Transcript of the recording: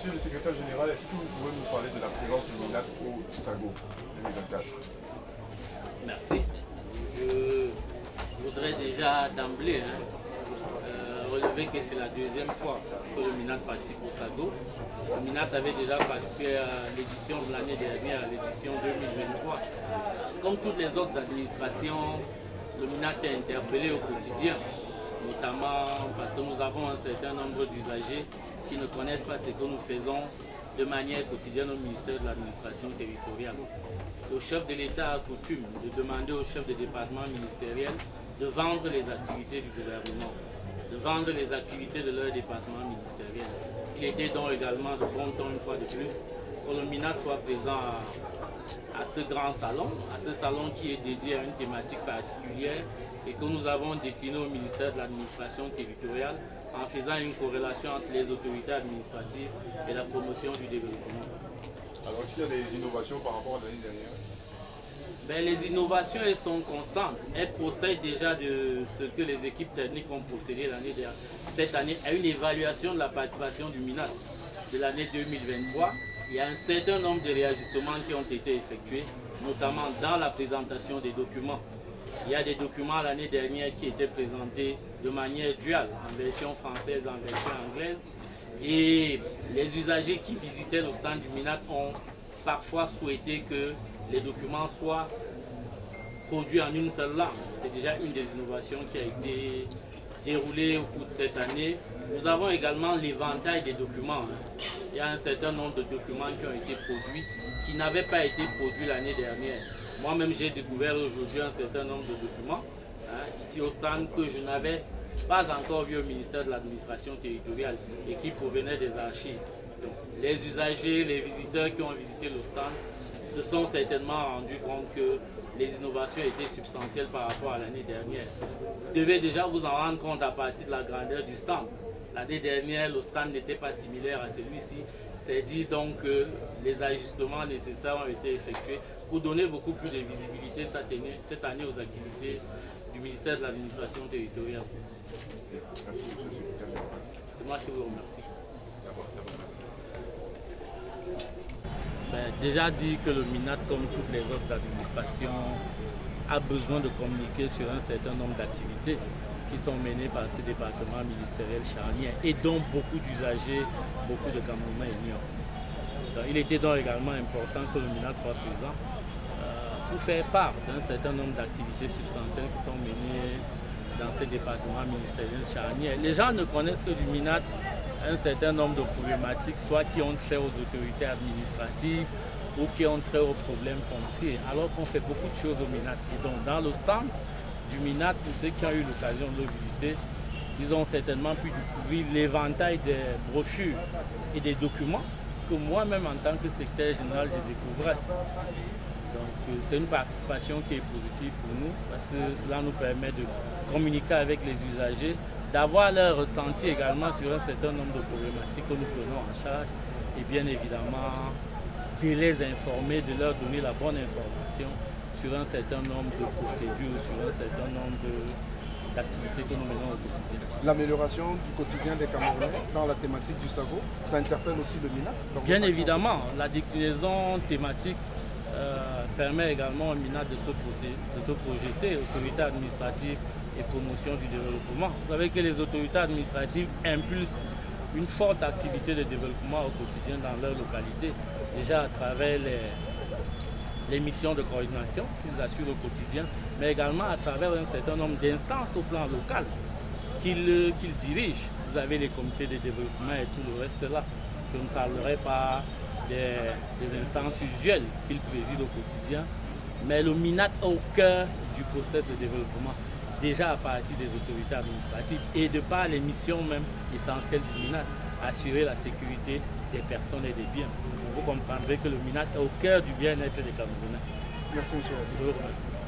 Monsieur le secrétaire général, est-ce que vous pouvez nous parler de la présence du MINAT au SAGO 2024? Merci. Je voudrais déjà d'emblée relever que c'est la deuxième fois que le MINAT participe au SAGO. Le MINAT avait déjà participé à l'édition de l'année dernière, à l'édition 2023. Comme toutes les autres administrations, le MINAT est interpellé au quotidien, notamment parce que nous avons un certain nombre d'usagers qui ne connaissent pas ce que nous faisons de manière quotidienne au ministère de l'administration territoriale. Le chef de l'État a coutume de demander aux chefs de département ministériel de vendre les activités du gouvernement, de vendre les activités de leur département ministériel. Il était donc également de bon temps, une fois de plus, que le MINAT soit présent à ce grand salon, à ce salon qui est dédié à une thématique particulière et que nous avons décliné au ministère de l'administration territoriale en faisant une corrélation entre les autorités administratives et la promotion du développement. Alors, est-ce qu'il y a des innovations par rapport à l'année dernière? Les innovations, elles sont constantes. Elles procèdent déjà de ce que les équipes techniques ont procédé l'année dernière. Cette année, à une évaluation de la participation du MINAT de l'année 2023. Il y a un certain nombre de réajustements qui ont été effectués, notamment dans la présentation des documents. Il y a des documents l'année dernière qui étaient présentés de manière duale, en version française, en version anglaise. Et les usagers qui visitaient le stand du MINAT ont parfois souhaité que les documents soient produits en une seule langue. C'est déjà une des innovations qui a été déroulée au cours de cette année. Nous avons également l'éventail des documents. Il y a un certain nombre de documents qui ont été produits, qui n'avaient pas été produits l'année dernière. Moi-même, j'ai découvert aujourd'hui un certain nombre de documents, ici au stand, que je n'avais pas encore vu au ministère de l'administration territoriale et qui provenaient des archives. Donc, les usagers, les visiteurs qui ont visité le stand se sont certainement rendus compte que les innovations étaient substantielles par rapport à l'année dernière. Vous devez déjà vous en rendre compte à partir de la grandeur du stand. L'année dernière, le stand n'était pas similaire à celui-ci. C'est dit donc que les ajustements nécessaires ont été effectués pour donner beaucoup plus de visibilité cette année aux activités du ministère de l'administration territoriale. Merci, monsieur le secrétaire général. C'est moi qui vous remercie. D'abord, ça vous remercie. Déjà dit que le MINAT, comme toutes les autres administrations, a besoin de communiquer sur un certain nombre d'activités qui sont menées par ce département ministériel charnière et dont beaucoup d'usagers, beaucoup de Camerounais ignorent. Donc, il était donc également important que le MINAT soit présent pour faire part d'un certain nombre d'activités substantielles qui sont menées dans ce département ministériel charnière. Les gens ne connaissent que du MINAT un certain nombre de problématiques, soit qui ont trait aux autorités administratives ou qui ont trait aux problèmes fonciers, alors qu'on fait beaucoup de choses au MINAT. Et donc dans le stand du MINAT, pour ceux qui ont eu l'occasion de le visiter, ils ont certainement pu découvrir l'éventail des brochures et des documents que moi-même en tant que secrétaire général je découvrais. Donc c'est une participation qui est positive pour nous parce que cela nous permet de communiquer avec les usagers, d'avoir leur ressenti également sur un certain nombre de problématiques que nous prenons en charge et bien évidemment de les informer, de leur donner la bonne information sur un certain nombre de procédures, sur un certain nombre d'activités que nous menons au quotidien. L'amélioration du quotidien des Camerounais dans la thématique du SAGO, ça interpelle aussi le MINAT? Bien évidemment, la déclinaison thématique permet également au MINAT de se projeter, autorité administrative et promotion du développement. Vous savez que les autorités administratives impulsent une forte activité de développement au quotidien dans leur localité, déjà à travers les missions de coordination qu'ils assurent au quotidien, mais également à travers un certain nombre d'instances au plan local qu'ils dirigent. Vous avez les comités de développement et tout le reste là. Je ne parlerai pas des instances usuelles qu'ils président au quotidien, mais le MINAT au cœur du processus de développement, déjà à partir des autorités administratives et de par les missions même essentielles du MINAT, assurer la sécurité des personnes et des biens. Vous comprendrez que le MINAT est au cœur du bien-être des Camerounais. Merci, monsieur. Je vous remercie.